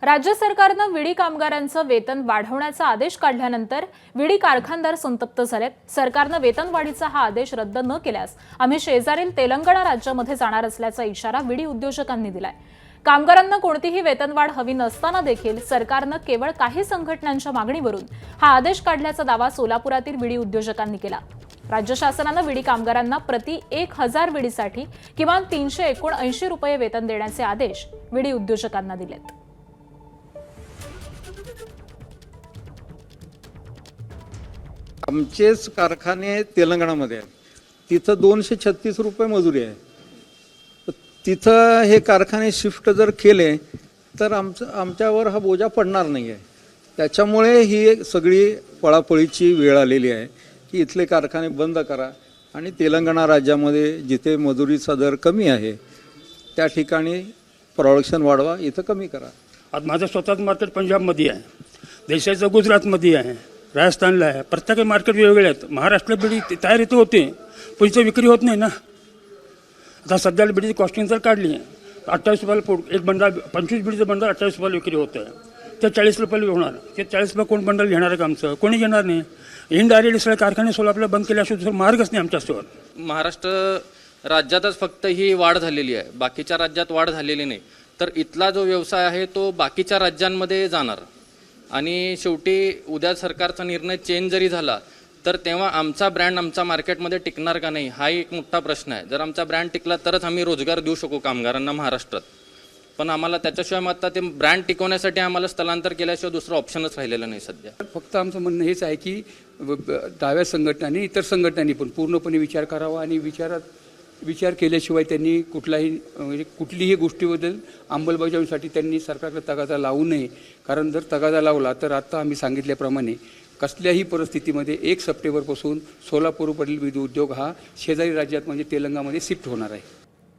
राज्य सरकारनं विडी कामगारांचं वेतन वाढवण्याचा आदेश काढल्यानंतर विडी कारखानदार संतप्त झालेत। सरकारनं वेतनवाढीचा हा आदेश रद्द न केल्यास आम्ही शेजारील तेलंगणा राज्यामध्ये जाणार असल्याचा इशारा विडी उद्योजकांनी दिलाय। कामगारांना कोणतीही वेतनवाढ हवी नसताना देखील सरकारनं केवळ काही संघटनांच्या मागणीवरून हा आदेश काढल्याचा दावा सोलापुरातील विडी उद्योजकांनी केला। राज्य शासनानं विडी कामगारांना प्रति 1000 विडीसाठी किमान 379 रुपये वेतन देण्याचे आदेश विडी उद्योजकांना दिलेत। आमचेच कारखाने तेलंगणामध्ये आहेत, तिथं 236 रुपये मजुरी आहे। तिथं हे कारखाने शिफ्ट जर केले तर आमच्यावर हा बोजा पडणार नाही आहे। त्याच्यामुळे ही सगळी पळापळीची वेळ आलेली आहे की इथले कारखाने बंद करा आणि तेलंगणा राज्यामध्ये जिथे मजुरीचा दर कमी आहे त्या ठिकाणी प्रोडक्शन वाढवा, इथं कमी करा। आज माझं स्वतःच मार्केट पंजाबमध्ये आहे, देशाचं गुजरातमध्ये आहे, राजस्थानला आहे। प्रत्येक मार्केट वेगवेगळे आहेत। महाराष्ट्राला बिडी तयार इथे होते, पण इथं विक्री होत नाही ना। आता सध्याला बिडीची कॉस्टिंग जर काढली 28 रुपयाला एक बंडल, 25 बिडीचं बंडल 28 रुपयाला विक्री होतं आहे, ते 40 रुपयाला होणार। ते 40 रुपये कोण बंडल घेणार आहे का? आमचं कोणी घेणार नाही। इनडायरेक्टली सगळे कारखाने सोलापूरला बंद केल्याशिवाय दुसरा मार्गच नाही आमच्यासोबत। महाराष्ट्र राज्यातच फक्त ही वाढ झालेली आहे, बाकीच्या राज्यात वाढ झालेली नाही। तर इथला जो व्यवसाय आहे तो बाकीच्या राज्यांमध्ये जाणार आणि शेवटी उद्या सरकारचा निर्णय चेंज जरी झाला तर तेव्हा आमचा ब्रँड आमच्या मार्केटमध्ये टिकणार का नाही हा एक मोठा प्रश्न आहे। जर आमचा ब्रँड टिकला तरच आम्ही रोजगार देऊ शकू कामगारांना महाराष्ट्रात, पण आम्हाला त्याच्याशिवाय मग आता ते ब्रँड टिकवण्यासाठी आम्हाला स्थलांतर केल्याशिवाय दुसरं ऑप्शनच राहिलेलं नाही सध्या। फक्त आमचं म्हणणं हेच आहे की डाव्या संघटनांनी इतर संघटनांनी पण पूर्णपणे विचार करावा आणि विचार केल्याशिवाय त्यांनी कुठलीही गोष्टीबद्दल अंमलबजावणीसाठी त्यांनी सरकारला तगादा लावू नये। कारण जर तगादा लावला तर आता आम्ही सांगितल्याप्रमाणे कसल्याही परिस्थितीमध्ये 1 सप्टेंबरपासून सोलापूरवरील विद्युत उद्योग हा शेजारी राज्यात म्हणजे तेलंगणामध्ये शिफ्ट होणार आहे।